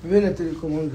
Viens la télécommande.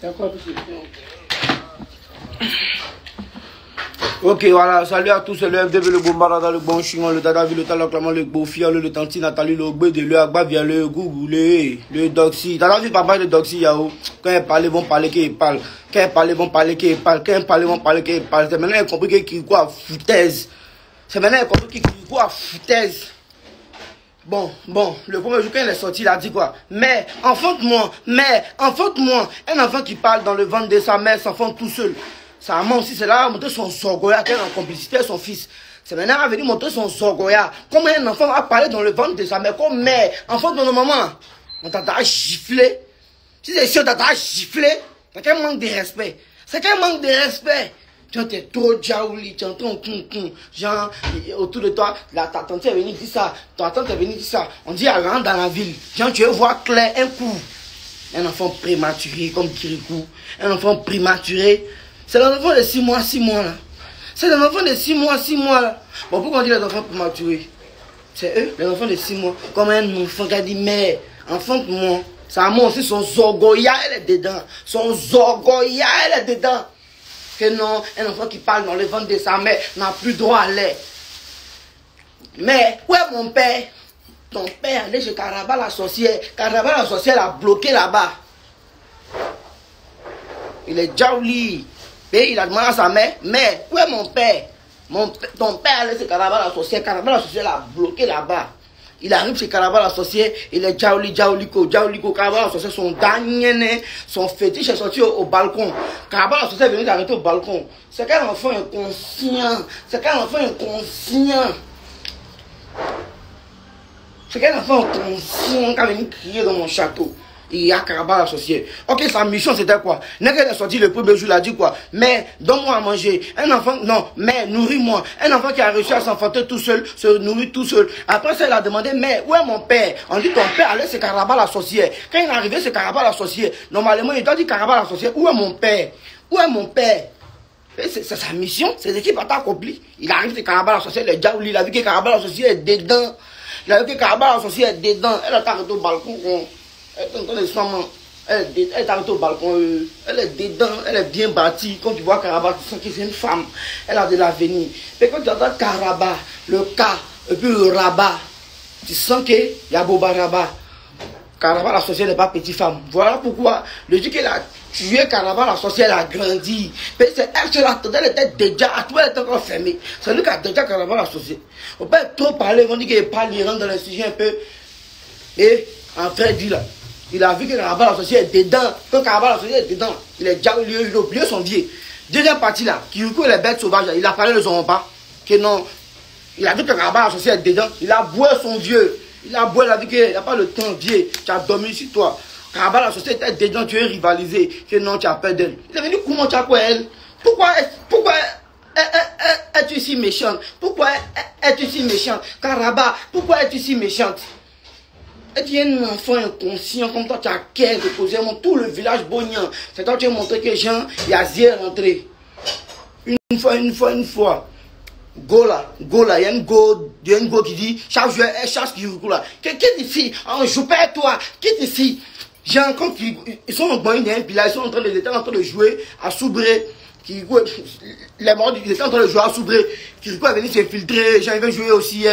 C'est quoi, petit? Ok, voilà, salut à tous, c'est le FDV, le Bombarada, le bon chinois, le Dadavi, le Talaclaman, le Bofia, le Tanti, Nathalie, le Gbede, le Agbavia, le Gougou, le Doxy. Dadavi, papa, le Doxy, Yao. Quand ils parlent, ils vont parler qu'ils parlent. Quand ils parlent, ils vont parler qu'ils parlent. Quand ils parlent, ils vont parler qu'ils parlent. C'est maintenant qu'ils ont compris qu'ils quoi, foutaise. C'est maintenant qu'ils ont compris qu'ils quoi, foutaise. Bon, le premier jour quand il est sorti, il a dit quoi? Mais, enfante-moi. Un enfant qui parle dans le ventre de sa mère s'enfante tout seul. Sa maman aussi, c'est là, montrer son sorgoya, qu'elle est en complicité avec son fils. C'est maintenant à venir montrer son sorgoya. Comment un enfant va parler dans le ventre de sa mère comme mère? Enfant de nos mamans. On t'a giflé. Si c'est sûr, on t'a giflé. C'est qu'un manque de respect. Tu es trop jaouli, tu entends genre autour de toi, ta tante est venue dire ça, ta tante est venue dire ça. On dit elle rentre dans la ville, genre tu veux voir clair un coup. Un enfant prématuré comme Kirikou, un enfant prématuré. C'est l'enfant de 6 mois là. C'est l'enfant de 6 mois là. Bon, pourquoi on dit les enfants prématurés? C'est eux, les enfants de 6 mois. Comme un enfant qui a dit mais enfant de moi, sa maman aussi son zorgoya elle est dedans. Que non, un enfant qui parle dans le ventre de sa mère n'a plus droit à l'air. Mais, où est mon père? Ton père allait chez Karaba la sorcière. Karaba la sorcière l'a bloqué là-bas. Il est jaouli. Et il a demandé à sa mère, mais où est mon père? Ton père allait chez Karaba la sorcière. Karaba la sorcière l'a bloqué là-bas. Il arrive chez Karaba la sorcière, il est jaouliko, Karaba la sorcière, son dernier, son fétiche est sorti au balcon. Karaba la sorcière est venu d'arrêter au balcon. C'est qu'un enfant inconscient. C'est qu'un enfant inconscient qui a venu crier dans mon château. Il y a Karaba la sorcière. Ok, sa mission c'était quoi? N'est qu'elle est sortie le premier jour, il a dit quoi? Mais donne-moi à manger. Un enfant, non, mais nourris-moi. Un enfant qui a réussi à s'enfanter tout seul, se nourrit tout seul. Après ça, il a demandé, mais où est mon père? On dit ton père allait c'est Karaba la sorcière. Quand il est arrivé, c'est Karaba la sorcière. Normalement, il doit dire Karaba la sorcière. Où est mon père? C'est sa mission, c'est ce qu'il va accompli. Il arrive, c'est Karaba la sorcière, le jaouli, il a vu que Karaba la sorcière est dedans. Elle est arrêtée au balcon. Elle est arrêtée au balcon. Elle est dedans, elle est bien bâtie. Quand tu vois Karaba, tu sens que c'est une femme. Elle a de l'avenir. Mais quand tu entends Karaba, le K, et puis le Rabat, tu sens qu'il y a Boba Rabat. Karaba la sorcière n'est pas petite femme. Voilà pourquoi le jour qu'elle a tué Karaba la sorcière, elle a grandi. Mais c'est elle qui l'attendait, elle était déjà, à toi elle était encore fermée. C'est lui qui a déjà Karaba la sorcière. On peut trop parler, on dit qu'il parle, il rentre dans le sujet un peu. Et en vrai dit là, il a vu que Karaba la sorcière est dedans. Quand Karaba la sorcière est dedans, il est déjà il a oublié son vieux. Deuxième partie là, Kirikou et les bêtes sauvages, il a parlé de son repas. Que non, il a vu que Karaba la sorcière est dedans, il a boué son vieux. Il a beau, il a dit qu'il n'y a pas le temps vieux. Tu as dormi sur toi. Karaba la société est dedans, tu es rivalisé. Que non, tu as peur d'elle. Il est venu comment tu as quoi elle? Pourquoi es-tu si méchante? Pourquoi es-tu si méchante? Karaba, pourquoi es-tu si méchante? Es-tu un enfant inconscient comme toi, tu as qu'elle de poser tout le village bonien. C'est toi qui as montré que Jean, il y a zéro rentré. Une fois. Gola, il y a une go qui dit, chaque joueur, chaque Kirikou là. Quitte ici, on joue pas toi, quitte ici. Genre, quand ils sont en banc, puis là, ils sont en train de jouer à Soubré. Kirikou, les morts, ils étaient en train de jouer à Soubré. Kirikou est venu s'infiltrer. Genre, ils veulent jouer aussi,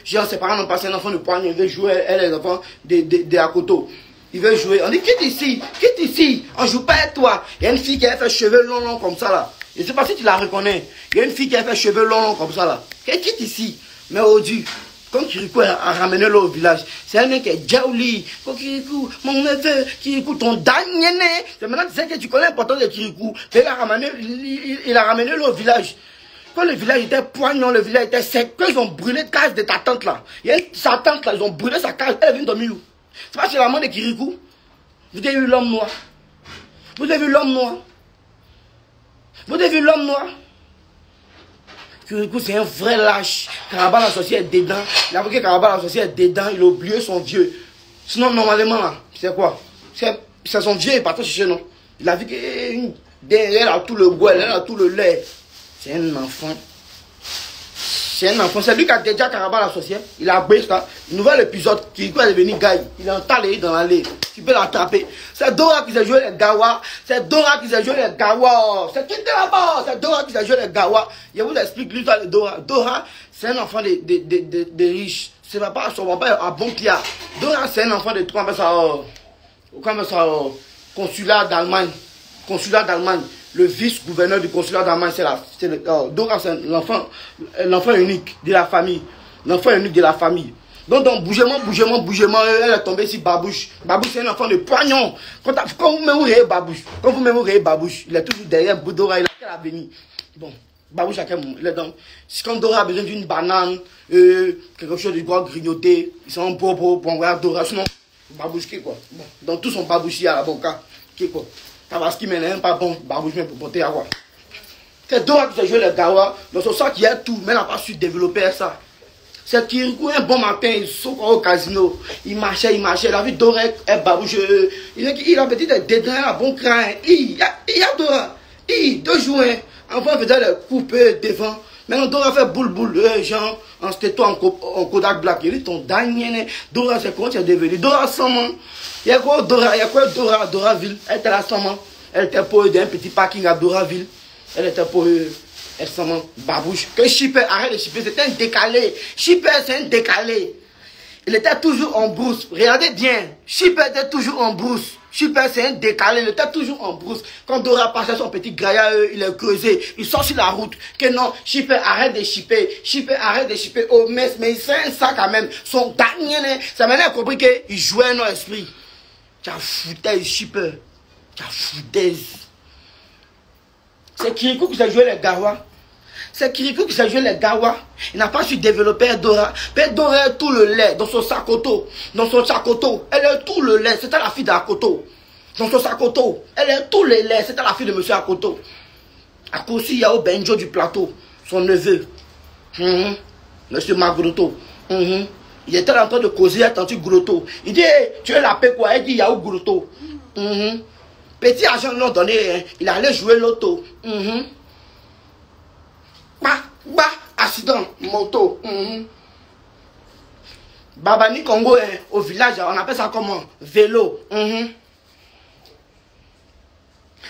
genre, ses parents n'ont pas un enfant de poigne, ils veulent jouer, elle, les enfants de Akoto. Ils veulent jouer. On dit, quitte ici, quitte ici. On joue pas avec toi. Il y a une fille qui a fait cheveux longs comme ça, là. Je ne sais pas si tu la reconnais. Il y a une fille qui a fait cheveux longs comme ça, là. Elle quitte ici. Mais aujourd'hui, quand Kirikou a ramené l'eau au village, c'est un mec qui est Djaouli. Quand Kirikou, mon neveu, Kirikou, ton dernier né. C'est maintenant tu sais que tu connais l'importance de Kirikou. Il a ramené l'eau au village. Quand le village était poignant, le village était sec, quand ils ont brûlé la case de ta tante là. Il y a sa tante là, ils ont brûlé sa case, elle est venue dormir où? C'est pas chez la maman de Kirikou. Vous avez vu l'homme noir. Vous avez vu l'homme noir. Vous avez vu l'homme noir. Kirikou, c'est un vrai lâche. Karaba l'associé est dedans. Il a vu que Karaba l'associé est dedans. Il a oublié son vieux. Sinon, normalement, là, c'est quoi? C'est son vieux, il partait chercher, non? Il a vu que derrière, elle a tout le goût, elle a tout le lait. C'est un enfant. C'est un enfant. C'est lui qui a déjà Karaba l'associé. Il a baissé ça. Nouvel épisode, Kirikou est devenu Gaï. Il est entalé dans l'allée. Tu peux l'attraper. C'est Dora qui s'est joué les Gawa. C'est Dora qui s'est joué les Gawa. C'est qui était là-bas? C'est Dora qui s'est joué les Gawa. Je vous explique l'histoire de Dora. Dora, c'est un enfant de riches. C'est pas son papa à bon pied. Dora, c'est un enfant de consulat d'Allemagne. Consulat d'Allemagne. Le vice-gouverneur du consulat d'Allemagne, Dora, c'est l'enfant unique de la famille. L'enfant unique de la famille. Donc, bougement, elle est tombée ici, Babouche. Babouche, c'est un enfant de poignon. Quand vous m'ouvrez Babouche, il est toujours derrière Dora, il a quelle avenir? Bon, Babouche, à quel moment? Il est dans. Quand Dora a besoin d'une banane, quelque chose de gros grignoter, ils sont pour envoyer Dora. Sinon, Babouche, qui quoi? Bon, dans tout son Babouche, à la boca, qui quoi? Tabaski, mais n'est pas bon, Babouche, mais pour porter à quoi? C'est Dora qui s'est joué les Gawa, dans son sac, il y a tout, mais elle n'a pas su développer ça. C'est Kirikou, un bon matin, il saute au casino. Il marchait. Il a vu Dora et Babouche. Il a petit dedans, un bon crâne. Il y a Dora. 2 jours. Avant, il faisait les coupes devant. Maintenant, Dora fait boule. Genre, en stéto, en Kodak Black. Il dit ton dernier. Dora, c'est comment tu es devenu? Dora sans main. Il y a quoi Dora? Doraville. Elle était là sans main. Elle était pour un petit parking à Doraville. Elle était pour elle s'en Babouche. Que Chipper, arrête de Chipper, c'était un décalé. Chipper, c'est un décalé. Il était toujours en brousse. Regardez bien. Chipper était toujours en brousse. Chipper, c'est un décalé. Il était toujours en brousse. Quand Dora passait son petit gaillard, il est creusé. Il sort sur la route. Que non, Chipper, arrête de Chipper. Chipper, arrête de Chipper. Oh, mais c'est un sac quand même. Son dernier, ça m'a compris qu'il jouait dans l'esprit. Tu as foutaise, Chipper. Tu as foutaise. C'est Kirikou qui s'est joué les Gawa. C'est Kirikou qui s'est joué les Gawa. Il n'a pas su développer Dora. Dora a tout le lait dans son sacoto. Dans son sacoto. Elle a tout le lait. C'était la fille d'Akoto. Dans son sacoto. Elle a tout le lait. C'était la fille de M. Akoto. Akosi, il y a au Benjo du plateau. Son neveu. M. Magroto. Il était en train de causer à Tanti Groto. Il dit, hey, tu es la paix quoi? Il dit, il y a au Groto. Petit argent l'ont donné, hein. Il allait jouer l'auto. Accident, moto. Babani Congo, hein, au village, on appelle ça comment? Vélo.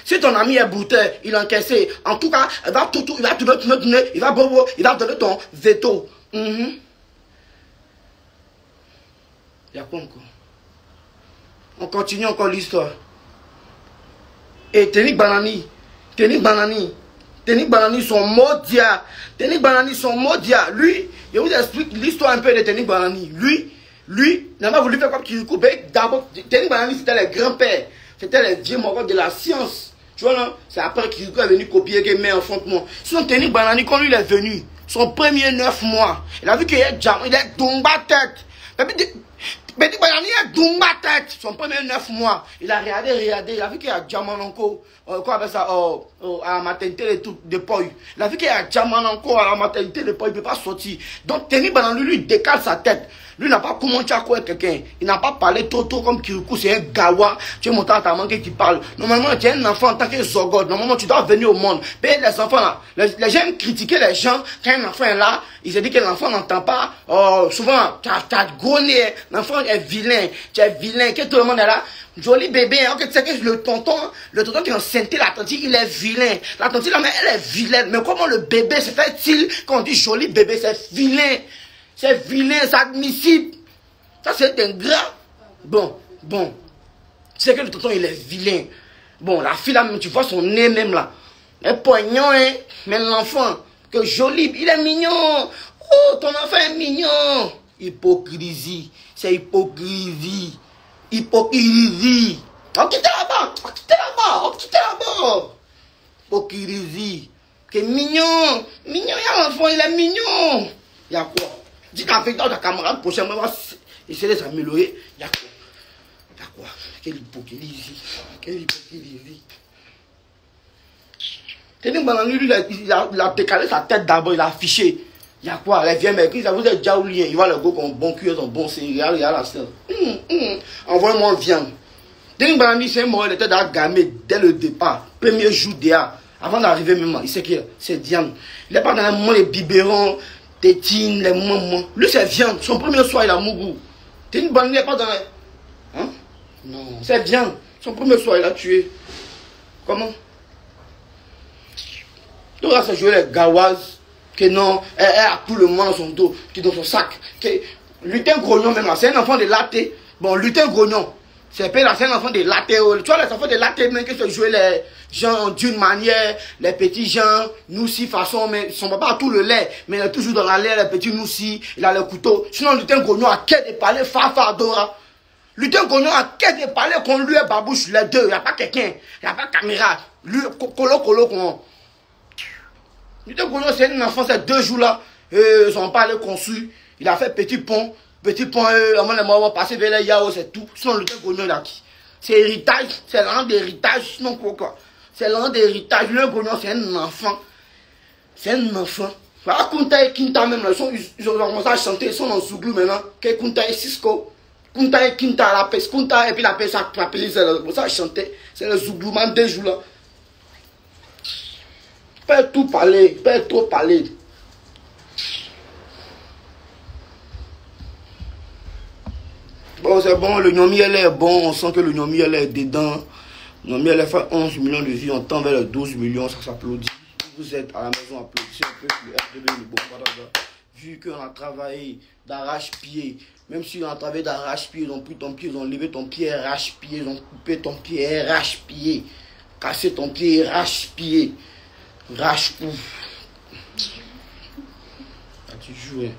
Si ton ami est brouteur, il a encaissé. En tout cas, il va tourner, il va bobo, il va donner ton veto. Il y a quoi encore? On continue encore l'histoire. Et Tenik Banani, son modia. Tenik Banani, son modia. Lui, je vous explique l'histoire un peu de Tenik Banani. Lui, il n'a pas voulu faire comme Kirikou. D'abord, Tenik Banani, c'était les grands-pères. C'était les vieux morts de la science. Tu vois, non? C'est après Kirikou est venu copier que mais enfantement. Sinon, Tenik Banani, quand lui il est venu, son premier 9 mois, il a vu qu'il est tombé à tête. Petit Banani est tombé à tête. Son premier 9 mois, il a regardé, il a vu qu'il y a diamant encore. Quoi avec ça, à la maternité de Poy. Il a vu qu'il y a diamant encore à la maternité de Poy, il ne peut pas sortir. Donc, Tenik Banani, lui, décale sa tête. Lui n'a pas commencé à quoi quelqu'un. Il n'a pas parlé trop comme Kirikou, c'est un gawa. Tu es monté à ta main qui parle. Normalement, tu es un enfant en tant que Zogod. Normalement, tu dois venir au monde. Mais les enfants là, les gens aiment critiquer les gens. Quand un enfant est là, il se dit que l'enfant n'entend pas. Oh, souvent, tu as gros nez. L'enfant est vilain. Tu es vilain. Que tout le monde est là. Joli bébé, hein, tu sais que le tonton qui est enceinte, la tante, il est vilain. La tante, là, elle est vilaine. Mais comment le bébé se fait-il quand on dit joli bébé, c'est vilain. C'est vilain, c'est admissible. Ça, c'est ingrat. Bon. Tu sais que le tonton, il est vilain. Bon, la fille, là, tu vois son nez même, là. Elle est poignant, hein. Mais l'enfant, que joli, il est mignon. Oh, ton enfant est mignon. Hypocrisie. C'est hypocrisie. Hypocrisie. On quitte là-bas. Hypocrisie. Que mignon. Mignon, il y a l'enfant, il est mignon. Il y a quoi? Dis qu'avec ta camarade, prochainement, on va essayer de s'améliorer. Il y a quoi? Quelle hypocrisie. Lui, il a décalé sa tête d'abord, il a affiché. Il y a quoi? Les vieux mecs, ils vous êtes déjà oublié. Il va le go comme bon cuir, son bon céréal, il y a la selle. Envoie-moi en viande. Denis Banani, c'est mort, il était dans la gamée dès le départ. Premier jour déjà. Avant d'arriver même, il sait que c'est viande. Il n'est pas dans le moment les biberons, tétines, les moments. Lui, c'est viande. Son premier soir, il a mougou. Denis Banani n'est pas dans les... Hein? Non. C'est viande. Son premier soir, il a tué. Comment? Donc là, c'est jouer les gawaz. Que non, elle a tout le monde dans son dos, qui est dans son sac. Lutin Grognon même là, c'est un enfant de latte. Bon, Lutin Grognon, c'est un enfant de latte. Tu vois les enfants de latte même qui se jouent les gens d'une manière, les petits gens, nous si façon, mais son papa a tout le lait, mais il est toujours dans la lait, les petits nous si, il a le couteau. Sinon Lutin Grognon a qu'à de parler Dora. Lutin Grognon a qu'à de parler qu'on lui est babouche, les deux, il n'y a pas quelqu'un, il n'y a pas de caméra. Lui, colo, comment. C'est un enfant, ces 2 jours là, ils ont pas le conçu. Il a fait petit pont, avant les morts vont passer vers les Yao, c'est tout. Sinon, le Gognon là qui. C'est héritage, c'est l'an d'héritage, sinon quoi. C'est l'an d'héritage. Le Gognon, c'est un enfant. Voilà, Kunta et Kinta même, ils ont commencé à chanter, ils sont en Zouglou maintenant. Kunta et Cisco. Kunta et Kinta, la peste, Kunta et puis la peste, ça a chanté. C'est le Zouglou, même 2 jours là. Pas trop parler. Bon, c'est bon, le Nyomi, elle est bon, on sent que le Nyomi, elle est dedans. Le Nyomi, elle a fait 11 millions de vues, on tend vers les 12 millions, ça s'applaudit. Vous êtes à la maison, applaudissez un peu pour RDB, le bon badada. Vu qu'on a travaillé d'arrache-pied, même si on a travaillé d'arrache-pied, ils ont pris ton pied, ils ont levé ton pied, arrache-pied, ils ont coupé ton pied, arrache-pied, cassé ton pied, arrache-pied. Rache-coup. Ah, tu joues, hein?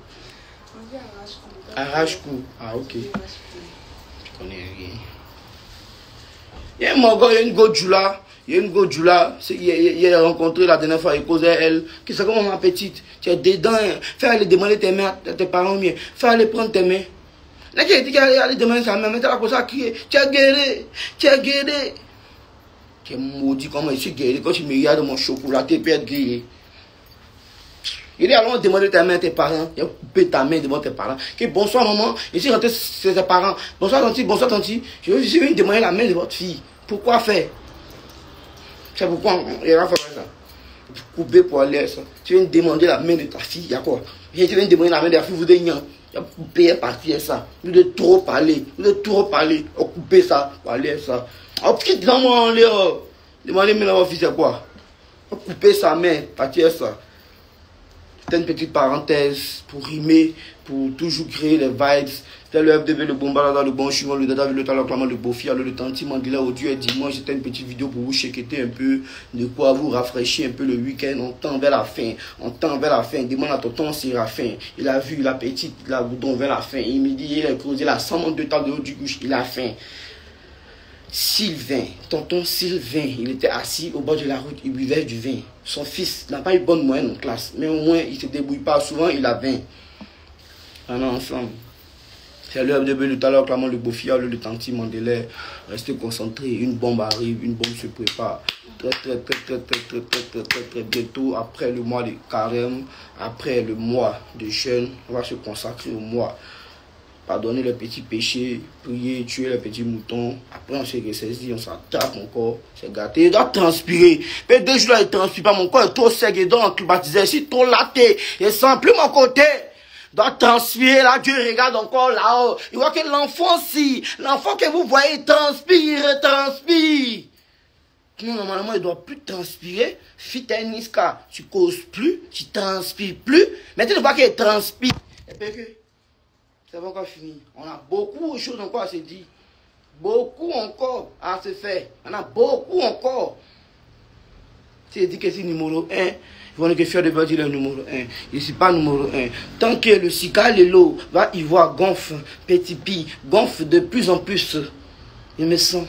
Arrache-coup. Ah, ok. Tu connais rien. Il y a un Mogo, il y a une Godjula. Il a rencontré la dernière fois, il causait elle. Qui c'est comme ma petite? Tu es dedans. Fais aller demander tes mains à tes parents mieux. Fais aller prendre tes mains. Là, tu as dit qu'elle allait demander sa main. Mais tu as commencé à crier. Tu es guéri. Tu es maudit, comment je suis guéri. Quand tu me regardes mon chocolat, tu peux être guéri. Il est allons demander ta main à tes parents. Il a coupé ta main devant tes parents. Que bonsoir maman. Je suis rentré chez tes parents. Bonsoir tanti. Je suis venu demander la main de votre fille. Pourquoi faire? C'est pourquoi il va faire ça. Couper pour aller à ça. Tu viens demander la main de ta fille. Il y a quoi? Tu viens demander la main de ta fille. Vous êtes niant. Il y a coupé parti à ça. Vous devez trop parler. Couper ça. Pour aller à ça. Oh, petit dans moi, demandez maintenant votre fils c'est quoi? Couper sa main, partir ça. C'était une petite parenthèse pour rimer, pour toujours créer les vibes. C'était le FDB, le Bombarada, le Bon Chimon, le Dada, le Talaclaman, le Bofia, le Tanti Mandela, audio et dimanche. C'était une petite vidéo pour vous checker un peu, de quoi vous rafraîchir un peu le week-end. On tend vers la fin. Demande à tonton Séraphin. Il a vu la petite, la boudon vers la fin. Il me dit, il a creusé la 102 tables de haut du gauche, il a faim. Sylvain, tonton Sylvain, il était assis au bord de la route, il buvait du vin. Son fils n'a pas eu bonne moyenne en classe, mais au moins il ne se débrouille pas. Souvent il a 20. On est ensemble. C'est l'heure de le talent, clairement le Bofia, le Tanti Mandela. Restez concentrés, une bombe arrive, une bombe se prépare. Très bientôt, après le mois de carême, après le mois de jeûne, on va se consacrer au mois pardonner les petits péchés, prier, tuer les petits moutons. Après, on se ressaisit, on s'attrape encore, c'est gâté. Il doit transpirer. Mais 2 jours, il ne transpire pas. Mon corps est trop sec, il doit climatiser. Si trop laté, il sent plus mon côté. Il doit transpirer. Là, Dieu regarde encore là-haut. Il voit que l'enfant, si, l'enfant que vous voyez, transpire. Normalement, il ne doit plus transpirer. Fit un niska, tu causes plus, tu transpires plus. Mais tu vois qu'il transpire. Et puis que c'est pas encore fini. On a beaucoup de choses encore à se dire. Beaucoup encore à se faire. On a beaucoup encore. Tu dis que c'est numéro 1. Ils vont que faire de dire le numéro 1. Je ne suis pas numéro 1. Tant que le cical et l'eau va y voir gonfle, petit pis, gonfle de plus en plus. Je me sens.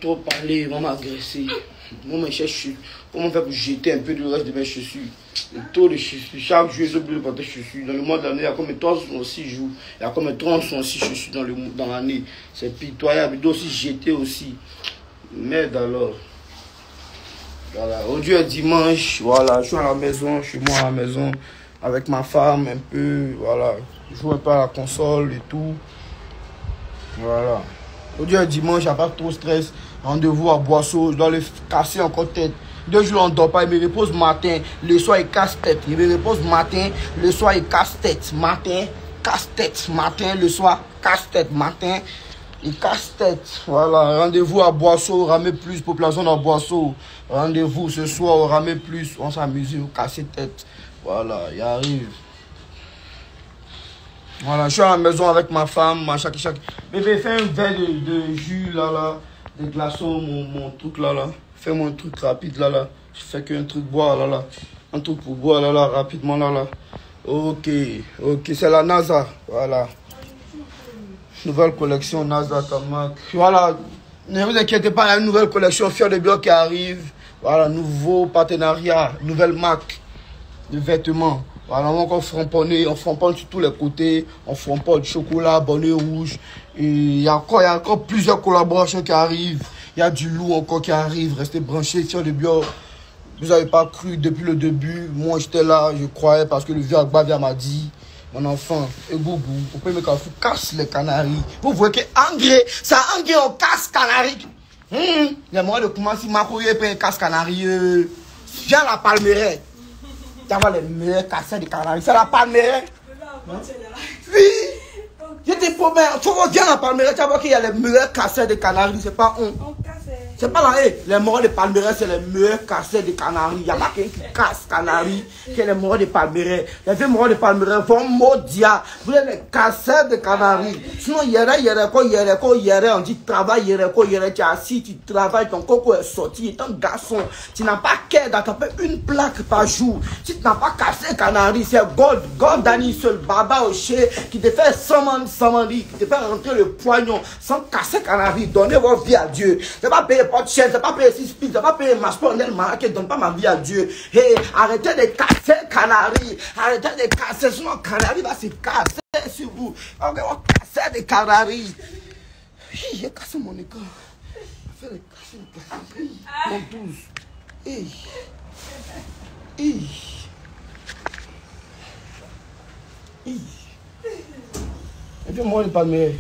Trop parler, ils vont m'agresser. Moi, mes chaussures, comment faire pour jeter un peu du reste de mes chaussures? Le taux de chaussures, chaque jour, j'ai oublié de porter chaussures. Dans le mois de l'année, il y a comme 306 jours. Il y a comme 306 chaussures dans l'année. C'est pitoyable. Il doit aussi jeter aussi. Merde alors. Voilà. Aujourd'hui est dimanche. Voilà. Je suis à la maison, chez moi à la maison. Avec ma femme un peu. Voilà. Je joue un peu à la console et tout. Voilà. Aujourd'hui est dimanche, il n'y a pas trop de stress. Rendez-vous à Boisseau, je dois le casser encore tête. 2 jours, on ne dort pas, il me repose matin, le soir, il casse tête. Il me repose matin, le soir, il casse tête. Matin, casse tête. Matin, le soir, casse tête. Matin, il casse tête. Voilà, rendez-vous à Boisseau, Ramé Plus, population dans Boisseau. Rendez-vous ce soir au Ramé Plus, on s'amuse, on casse tête. Voilà, il arrive. Voilà, je suis à la maison avec ma femme, chaque. Bébé, fais un verre de jus là, des glaçons, mon truc là. Fais-moi un truc rapide là. Je fais qu'un truc boire là. Un truc pour boire là, rapidement là. Ok, c'est la NASA, voilà. Nouvelle collection NASA Tamac. Voilà, ne vous inquiétez pas, il y a une nouvelle collection Fier de Bloc qui arrive. Voilà, nouveau partenariat, nouvelle marque de vêtements. Voilà, on va encore framponner, on framponne sur tous les côtés, on framponne chocolat, bonnet rouge. Et il y a encore plusieurs collaborations qui arrivent. Il y a du lourd encore qui arrive, restez branchés, Fier de Bio. Vous n'avez pas cru depuis le début, moi j'étais là, je croyais parce que le vieux Agbavia m'a dit, mon enfant, et Gougou, vous pouvez me casser les canaris. Vous voyez que engrais, ça engrais on casse canaris. Il y a moyen de commencer à m'accourir pour un casse canaris. Viens la Palmeraie. Tu vas les meilleurs casseurs de canaris. C'est la Palmeraie. Oui. Je te promets, il faut que viens la Palmeraie. Tu vas voir qu'il y a les meilleurs casseurs de canaris. C'est pas on. C'est pas là, les morts de Palmeraie, c'est les meilleurs casseurs de canaris. Il n'y a pas quelqu'un qui casse canaris, qui est les morts de Palmeraie. Les vieux morts de Palmeraie vont maudire. Vous êtes les casseurs de canaris. Sinon, on dit travail, tu es assis, tu travailles, ton coco est sorti, et ton garçon, tu n'as pas qu'à d'attraper une plaque par jour. Si tu n'as pas cassé canaris, c'est God Dani seul, Baba Oché, qui te fait samandi, qui te fait rentrer le poignon, sans casser canaris. Donnez votre vie à Dieu. C'est pas payer porte chaîne, c'est pas payer 6 piles, c'est pas payer ma sport, qui donne pas ma vie à Dieu. Hey, arrêtez de casser canaris, arrêtez de casser, sinon canaris va se casser sur vous. On va casser des canaris. J'ai cassé mon écran. Je vais casser le canaris. Mon 12. Hey. Et puis moi, je ne pas me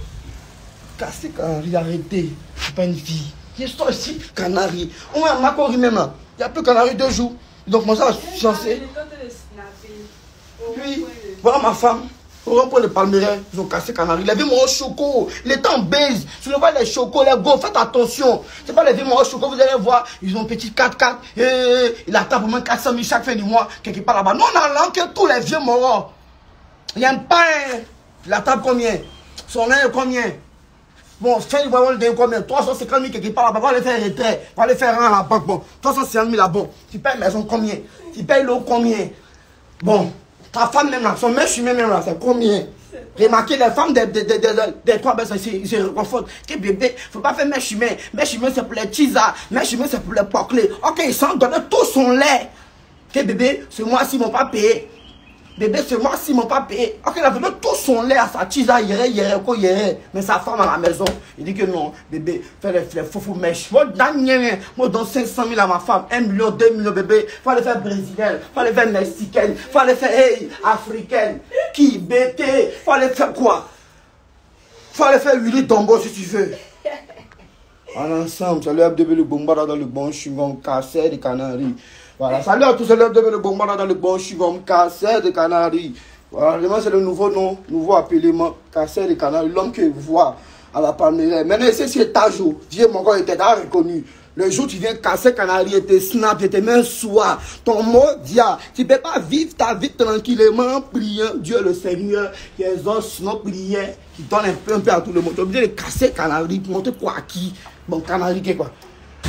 casser canaris, arrêtez. C'est pas une vie. Je suis ici, canari. On a ma corps même là. Il n'y a plus canari 2 jours. Donc, moi, ça va chancer. Puis, voilà ma femme. Au rond-point de Palmeraie, ils ont cassé canari. Les vieux morts choco. Il est en baise. Si vous voyez les chocos, les go, faites attention. C'est pas les vieux morts choco, vous allez voir. Ils ont un petit 4x4. Il attend pour moins 400 000 chaque fin du mois. Quelque part là-bas. Nous, on a lanké tous les vieux morts. Il y a un pain. Il attend combien? Son lin est combien? Bon, fin du mois, on le donne combien? 350 000 quelque part là-bas. On va aller faire retrait. On va aller faire un à la banque. Bon, 350 000 là, bon. Tu payes maison combien? Tu payes l'eau combien? Bon, ta femme même là, son mec chemin même là, c'est combien? Remarquez, les femmes des 3 baisses, ils se reconfortent. Que bébé, faut pas faire mes chemins. Mes chemins, c'est pour les tisas. Mes chemins, c'est pour les porclés. Ok, ils s'en donnent tout son lait. Que bébé, ce mois-ci, ils vont pas payer. Bébé, c'est moi s'ils m'ont pas payé. Ok, la bébé, tout son lait à sa tisa, mais sa femme à la maison, il dit que non, bébé, fais les faux mèches. Moi, donne 500 000 à ma femme, 1 million, 2 millions, bébé. Faut les faire brésiliennes, faut les faire mexicaines, faut les faire africaines, qui, bébé, faut les faire quoi? Faut les faire huiler tombeau si tu veux. En ensemble, salut Abdébé le Bombara dans le bon chignon, cassé des Canaries. Voilà, salut à tous, salut Abdébé le Bombara dans le bon chignon, cassé des Canaries. Voilà, c'est le nouveau nom, nouveau appellement, cassé des Canaries, l'homme que vous voyez à la Palmeraie. Maintenant, c'est ta jour, vieux mon gars était là reconnu. Le jour où tu viens casser Canaries, et te snap, et te mets soir, ton mot dia, tu ne peux pas vivre ta vie tranquillement en priant Dieu le Seigneur, qui exauce sinon prière, qui donne un peu à tout le monde. Tu es obligé de casser Canaries pour montrer quoi à qui? Bon, Canaries, qu'est quoi?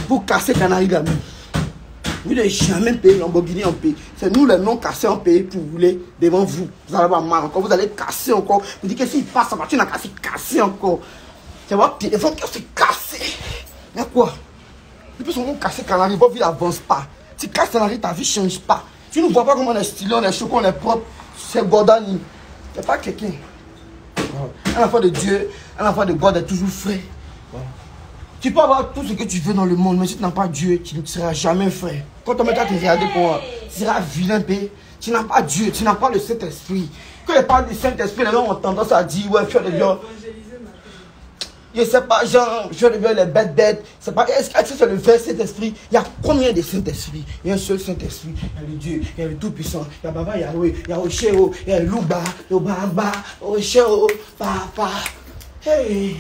Pour casser Canaries, là, vous n'avez jamais payé Lamborghini en paye. C'est nous les non cassés en paye pour rouler devant vous. Vous allez avoir mal encore, vous allez casser encore. Vous dites que s'il passe, ça va, tu n'as qu'à se casser encore. C'est votre téléphone qui s'est cassé. Il y a quoi? Depuis son nom cassé Canaries, votre vie n'avance pas. Si tu casses Canaries, ta vie ne change pas. Tu ne vois pas comment on est stylé, on est choqué, on est propre. C'est Gordani. C'est pas quelqu'un. Un enfant de Dieu, un enfant de God est toujours frais. Voilà. Tu peux avoir tout ce que tu veux dans le monde, mais si tu n'as pas Dieu, tu ne seras jamais frais. Quand on mettra te regarder pour tu seras vilain, tu n'as pas Dieu, tu n'as pas le Saint-Esprit. Quand je parle du Saint-Esprit, les gens ont tendance à dire, ouais, fais de Dieu. Je sais pas, genre, je reviens les bêtes. C'est pas, est-ce que c'est le vrai Saint-Esprit? Il y a combien de Saint-Esprit? Il y a un seul Saint-Esprit. Il y a le Dieu, il y a le Tout-Puissant, il y a Baba Yahweh, il y a Osheo, il y a Luba, le Baba, Osheo, Papa. Hey!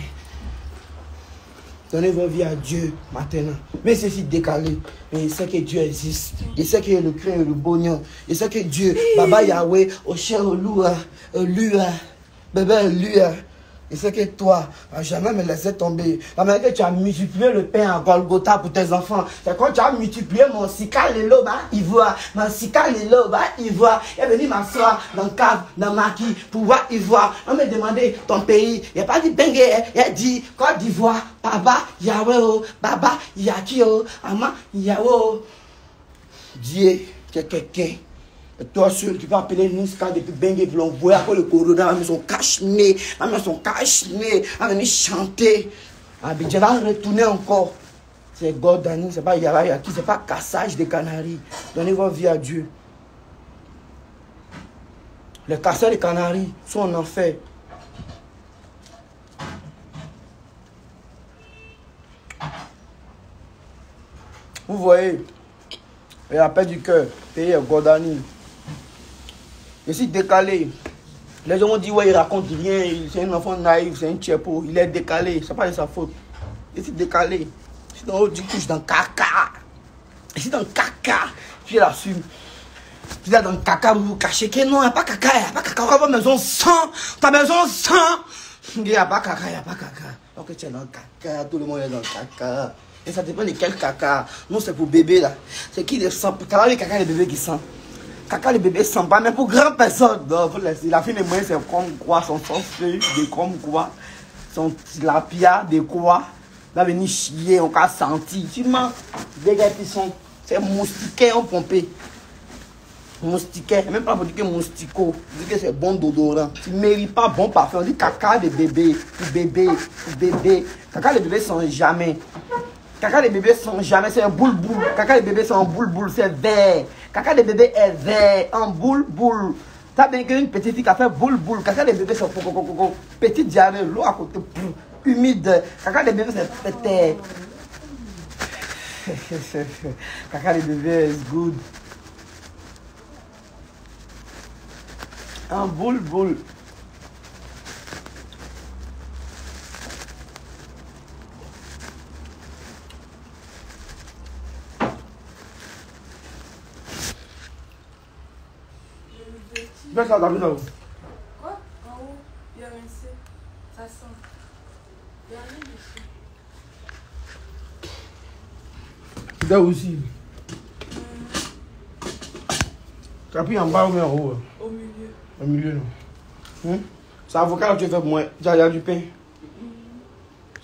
Donnez vos vies à Dieu maintenant. Mais c'est si décalé. Mais il sait que Dieu existe. Il sait qu'il y a le craint et le bonheur. Il sait que Dieu, Baba Yahweh, Osheo, Lua, Bébé Lua. Et c'est que toi, jamais me laisser tomber. La manière que tu as multiplié le pain à Golgotha pour tes enfants, c'est quand tu as multiplié mon sika lelo, il voit. Mon sika lelo, il voit. Il est venu m'asseoir dans le cave, dans le maquis, pour voir, il voit. On m'a demandé ton pays. Il n'a pas dit Bengue, il a dit Côte d'Ivoire, Baba, Yahweh, Baba, Yakio, Ama, Yahweh. Dieu, c'est quelqu'un. Et toi seul, tu vas appeler Niska depuis Bengue pour l'envoyer après le corona, la maison cache-nez, la maison cache-nez, à venir chanter. Abidjan va retourner encore. C'est Gordani, c'est pas Yara qui, c'est pas cassage des Canaries. Donnez votre vie à Dieu. Les casseurs des Canaries sont en enfer. Vous voyez, et la paix du cœur, pays Gordani. Je suis décalé. Les gens m'ont dit, ouais, il raconte rien, c'est un enfant naïf, c'est un tchepo, il est décalé, c'est pas de sa faute. Je suis décalé. Je suis dans le haut du coup, je suis dans le caca. Je suis dans le caca. Je l'assume. Tu es dans le caca, vous vous cachez que non, il n'y a pas caca, il n'y a pas caca. Ta maison sans, ta maison sans. Il n'y a pas caca, il n'y a pas caca. Donc tu es dans le caca, tout le monde est dans le caca. Et ça dépend de quel caca. Non, c'est pour bébé là. C'est qui les sent. Quand les caca, les bébés qui sentent. Caca, les bébés sentent pas, mais pour grandes personnes. Non, faut laisser. La fille des moyens, c'est comme quoi, son feuille, de comme quoi. Son tilapia, de quoi. Va venir chier, on va sentir. Tu mens. Les gars qui sont. C'est moustiquet, on pompé. Moustiquet, même pas pour dire que moustico. Dire que c'est bon d'odorant. Tu ne mérites pas bon parfum. On dit caca de bébé. Pour bébé. Pour bébé. Caca, les bébés sont jamais. Caca les bébés sont jamais, c'est un boule-boule. Caca les bébés sont en boule-boule, c'est vert. Caca les bébés est vert, en boule-boule. T'as bien qu'une petite fille qui a fait boule-boule. Caca les bébés sont petite diarrhée, l'eau à côté, humide. Caca les bébés c'est pété. Caca les bébés is good. En boule-boule. Baisse la table là-haut. Quoi? En haut, il y a un C. Ça sent. Il y a rien dessus. Là aussi. Tu as pris en bas ou bien en haut? Au milieu. Au milieu, non. C'est avocat que tu fais pour moi. Il y a du pain.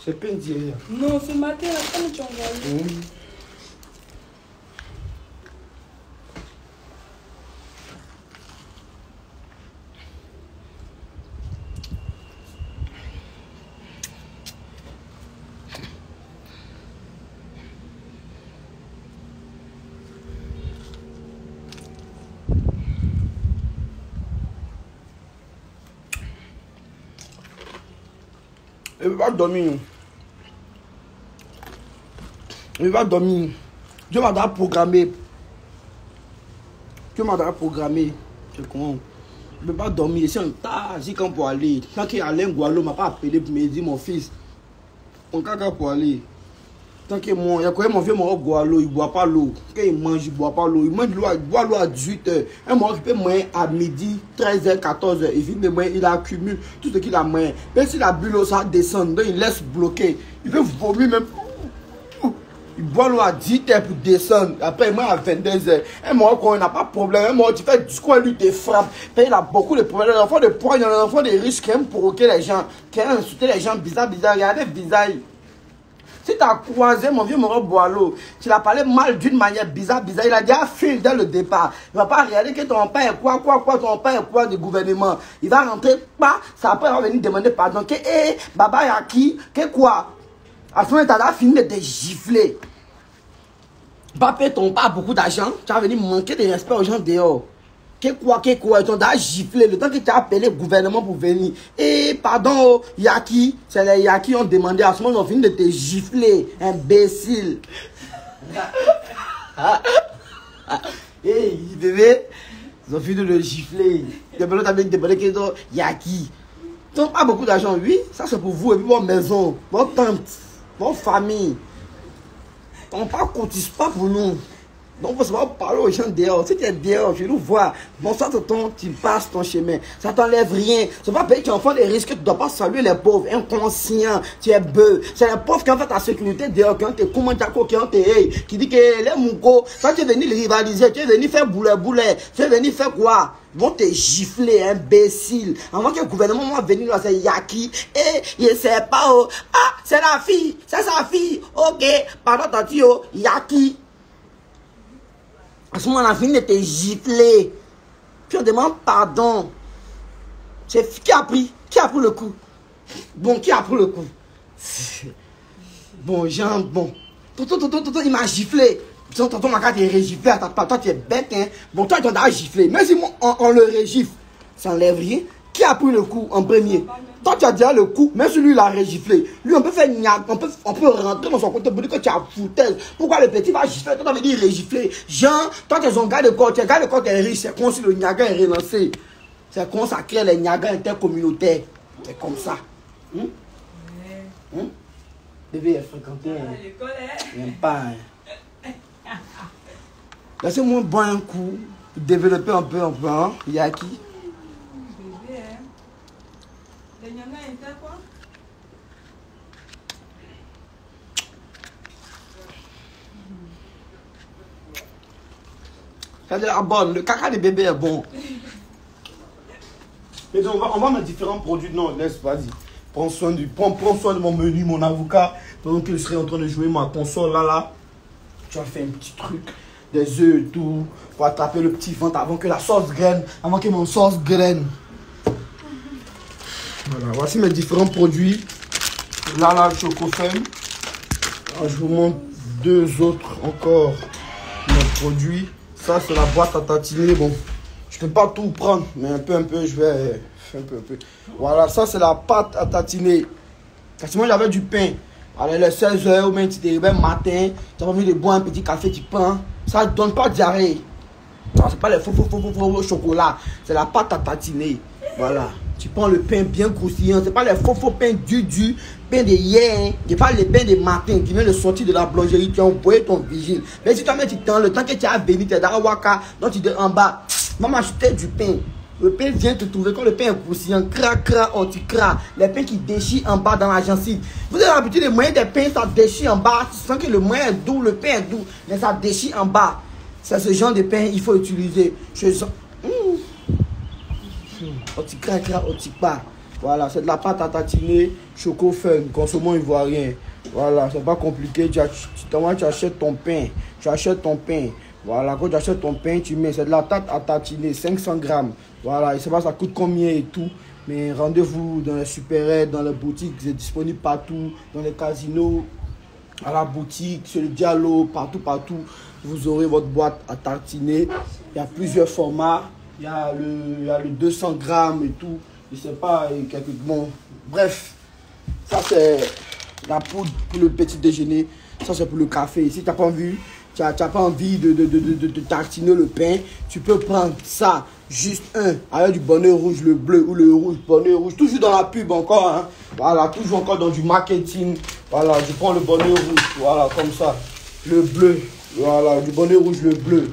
C'est pain d'hier. Non, ce matin, quand tu as envoyé. Il ne veut pas dormir. Il ne veut pas dormir. Dieu m'a déjà programmé. Dieu m'a déjà programmé. C'est con. Il ne veut pas dormir. C'est un tas. C'est quand pour aller. Quand il y a Alain Gualo, il m'a pas appelé pour me dire mon fils. On caca pour aller. Tant que mon, il y a quand mon vieux mon Gualo, il ne boit pas l'eau. Quand il mange, il ne boit pas l'eau. Il mange l'eau, il boit l'eau à 18h. Un moment qui peut moyen à midi, 13h, 14h. Il finit de moyen, il accumule tout ce qu'il a moyen. Même si la bulle, ça descend, donc il laisse bloquer. Il peut vomir même. Il boit l'eau à 10h pour descendre. Après, il mange à 22h. Un moment quand il n'a pas de problème. Un moment tu fais du coup, lui te frappe. Il a beaucoup de problèmes. Les enfants de poids, les enfants de riches qui aiment provoquer les gens. Qui aiment insulter les gens bizarres. Regardez bizarre. Si tu as croisé mon vieux Moro Boileau, tu l'as parlé mal d'une manière bizarre, il a déjà fui dès le départ. Il ne va pas regarder que ton père est quoi, ton père est quoi du gouvernement. Il va rentrer, pas, ça après il va venir demander pardon. Que, Baba Yaki, que quoi? À ce moment, tu as fini de te gifler. Papa, ton pas beaucoup d'argent, tu vas venir manquer de respect aux gens dehors. Que quoi, ils ont déjà giflé le temps que tu as appelé le gouvernement pour venir. Pardon, Yaki, c'est les Yaki qui ont demandé à ce moment, ils ont fini de te gifler, imbécile. Bébé, ils ont fini de le gifler. Depuis l'autre, tu as demandé qu'ils ont Yaki. Ils n'ont pas beaucoup d'argent, oui, ça c'est pour vous, et puis votre maison, votre tante, votre famille. On ne cotise pas pour nous. Donc, il faut savoir parler aux gens dehors. Si tu es dehors, je nous vois. Bon, ça, tu passes ton chemin. Ça t'enlève rien. C'est pas parce que tu enfants des risques que tu ne dois pas saluer les pauvres. Inconscient. Tu es bœuf. C'est les pauvres qui ont fait ta sécurité dehors, qui ont te commandé, qui ont te qui dit que les mouko, quand tu es venu rivaliser, tu es venu faire boulet. Tu es venu faire quoi? Ils vont te gifler, imbécile. Avant que le gouvernement va venir là, c'est Yaki. Il ne sait pas. Oh. Ah, c'est la fille. C'est sa fille. Ok. Pardon, tanti, oh. Yaki. À ce moment, on a fini de te gifler. Puis on demande pardon. C'est qui a pris le coup? Bon, qui a pris le coup? Bon, Jean, bon. Tonton, il m'a giflé. Tonton, ma carte est régiflée. Toi, tu es bête, hein. Bon, toi, tu as giflé. Mais si on le régifle, ça n'enlève rien. Qui a pris le coup en premier? Toi, tu as déjà le coup, même si lui, il a régiflé. Lui, on peut faire on peut rentrer dans son compte pour dire que tu as foutaise. Pourquoi le petit va gifler? Toi, tu avais dit régifler. Jean, toi, tu es un gars de corps. Tu es un gars de corps qui est riche. C'est con si le Niaga est relancé. C'est con, ça crée les Niaga intercommunautaires. C'est comme ça. Bébé, elle fréquentait. Il n'aime pas. Laissez-moi boire un coup. Développer un peu, hein. Yaki. C'est de la bonne. Le caca des bébés est bon. Mais donc, on va mettre différents produits. Non, laisse, vas-y. Prends soin de mon menu, mon avocat. Pendant que je serai en train de jouer ma console là. Tu vas faire un petit truc. Des œufs et tout. Pour attraper le petit ventre avant que la sauce graine. Avant que mon sauce graine. Voilà, voici mes différents produits. Là, Chocofem. Je vous montre deux autres encore mes produits. Ça, c'est la boîte à tatiner. Bon, je ne peux pas tout prendre, mais un peu, je vais faire un peu. Voilà, ça, c'est la pâte à tatiner. Parce que moi, j'avais du pain. Alors, les 16h, ou même si tu es réveillé matin, tu as envie de boire un petit café, tu prends. Ça ne donne pas diarrhée. C'est pas les faux chocolat. C'est la pâte à tatiner. Voilà. Tu prends le pain bien croustillant. C'est pas les faux pains du pain de hier. C'est pas les pains de matin qui vient de sortir de la boulangerie. Tu as envoyé ton vigile. Mais si tu as mis du temps, le temps que tu as venu, tu es dans la waka, donc tu es en bas. Va m'acheter du pain. Le pain vient te trouver quand le pain est croustillant. Tu cras. Les pains qui déchirent en bas dans la gencive. Vous avez l'habitude, les moyens des pains, ça déchire en bas. Tu sens que le moyen est doux, le pain est doux, mais ça déchire en bas. C'est ce genre de pain qu'il faut utiliser. Voilà, c'est de la pâte à tatiner, Chocofem, consommons ivoirien. Voilà, c'est pas compliqué. Tu achètes ton pain. Voilà, quand tu achètes ton pain, tu mets, c'est de la pâte à tatiner, 500 grammes. Voilà, je sais pas ça coûte combien et tout. Mais rendez-vous dans les supérettes, dans les boutiques, c'est disponible partout, dans les casinos, à la boutique, sur le Diallo, partout. Vous aurez votre boîte à tartiner. Il y a plusieurs formats. Il y a le 200 grammes et tout. Je sais pas, bon, bref. Ça, c'est la poudre pour le petit déjeuner. Ça, c'est pour le café. Si tu n'as pas envie, tu n'as pas envie de tartiner le pain, tu peux prendre ça, juste un, avec du bonnet rouge, le bleu ou le rouge, bonnet rouge. Toujours dans la pub encore. Hein. Voilà, toujours encore dans du marketing. Voilà, je prends le bonnet rouge. Voilà, comme ça. Le bleu. Voilà, du bonnet rouge, le bleu.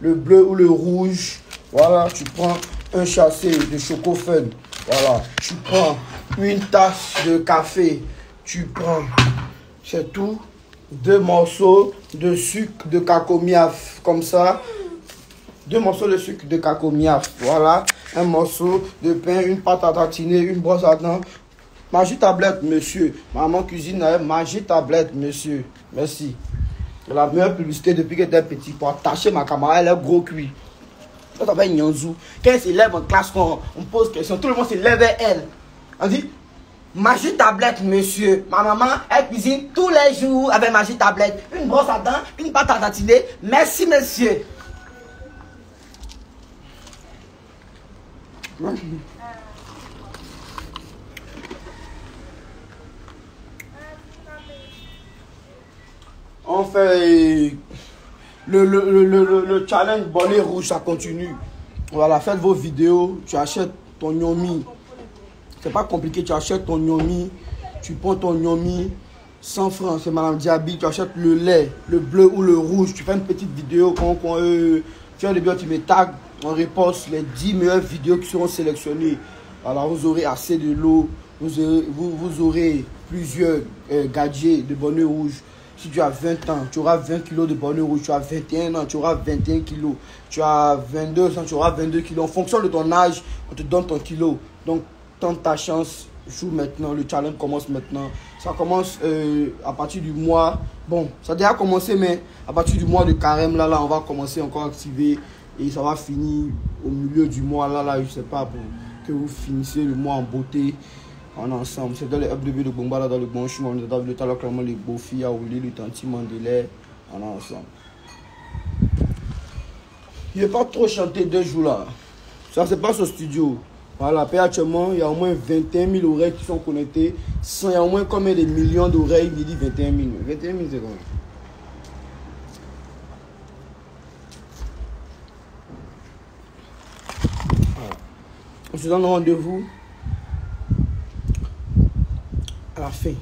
Le bleu ou le rouge. Voilà, tu prends un chassé de Choco Fun. Voilà, tu prends une tasse de café. Tu prends, c'est tout, 2 morceaux de sucre de cacao miaf, comme ça. 2 morceaux de sucre de cacao miaf. Voilà, un morceau de pain, une pâte à tartiner, une brosse à dents. Magie tablette, monsieur. Maman cuisine, magie tablette, monsieur. Merci. C'est la meilleure publicité depuis que j'étais petit. Pour attacher ma camarade, elle est gros cuit. Ça s'appelle Nyanzou. Quand elle s'élève en classe, on pose question, tout le monde s'élève vers elle. On dit, magie tablette, monsieur. Ma maman, elle cuisine tous les jours avec magie tablette. Une brosse à dents, une pâte à tartiner. Merci, monsieur. On fait le challenge bonnet rouge, ça continue. Voilà, faites vos vidéos, tu achètes ton Yomi. C'est pas compliqué, tu achètes ton Yomi, tu prends ton Yomi, 100 francs, c'est Madame Diaby, tu achètes le lait, le bleu ou le rouge, tu fais une petite vidéo, tu as des vidéos, tu me tags, on reposte les 10 meilleures vidéos qui seront sélectionnées. Alors vous aurez assez de l'eau, vous aurez plusieurs gadgets de bonnet rouge. Si tu as 20 ans, tu auras 20 kilos de bonnet rouge. Tu as 21 ans, tu auras 21 kilos. Tu as 22 ans, tu auras 22 kilos. En fonction de ton âge, on te donne ton kilo. Donc, tente ta chance. Joue maintenant. Le challenge commence maintenant. Ça commence à partir du mois. Bon, ça a déjà commencé, mais à partir du mois de carême, là, on va commencer encore à activer. Et ça va finir au milieu du mois, là, je sais pas, pour que vous finissez le mois en beauté. On est ensemble. C'est dans les FDB de Bombala, dans le bon chemin. On est dans le talent clairement les beaux filles à rouler, le tanti Mandela. On est ensemble. Il n'est pas trop chanté 2 jours là. Ça se passe au studio. Voilà, actuellement, il y a au moins 21 000 oreilles qui sont connectées. Il y a au moins combien de millions d'oreilles? Il dit 21 000. 21 000, c'est combien? Voilà. On se donne rendez-vous à la fin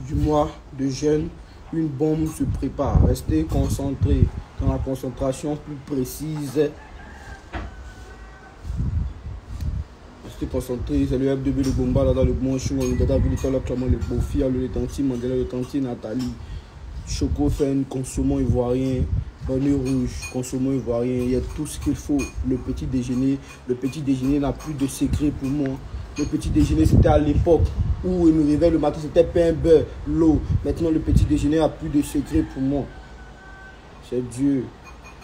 du mois de jeûne. Une bombe se prépare. Restez concentrés dans la concentration plus précise. Restez concentrés. C'est le FDB de Bomba là dans le bon chemin. Le dada vu le clairement le beau fille, le tanti Mandela, le tanti Nathalie. Choco Fun, consommons ivoirien. Bonnet rouge, consommons ivoirien. Il y a tout ce qu'il faut. Le petit déjeuner. Le petit déjeuner n'a plus de secret pour moi. Le petit déjeuner, c'était à l'époque où il me réveille le matin, c'était pain, beurre, l'eau. Maintenant, le petit déjeuner n'a plus de secret pour moi. C'est Dieu.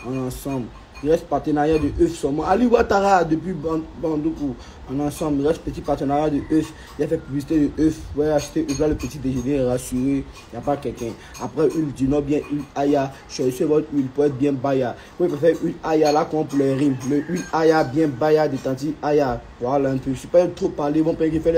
On est ensemble. Il reste partenariat de œufs seulement. Ali Ouattara, depuis Bandoukou. On est ensemble. Il reste petit partenariat de œufs. Il a fait publicité de œufs. Vous pouvez acheter œufs là, le petit déjeuner, rassuré. Il n'y a pas quelqu'un. Après, huile du Nord, bien huile Aya. Choisissez votre huile pour être bien baya. Vous pouvez faire huile Aya là, comme pour les rimes. Le huile Aya, bien baya, de tanti Aya. Voilà un peu. Je ne suis pas trop parlé. Mon père qui fait les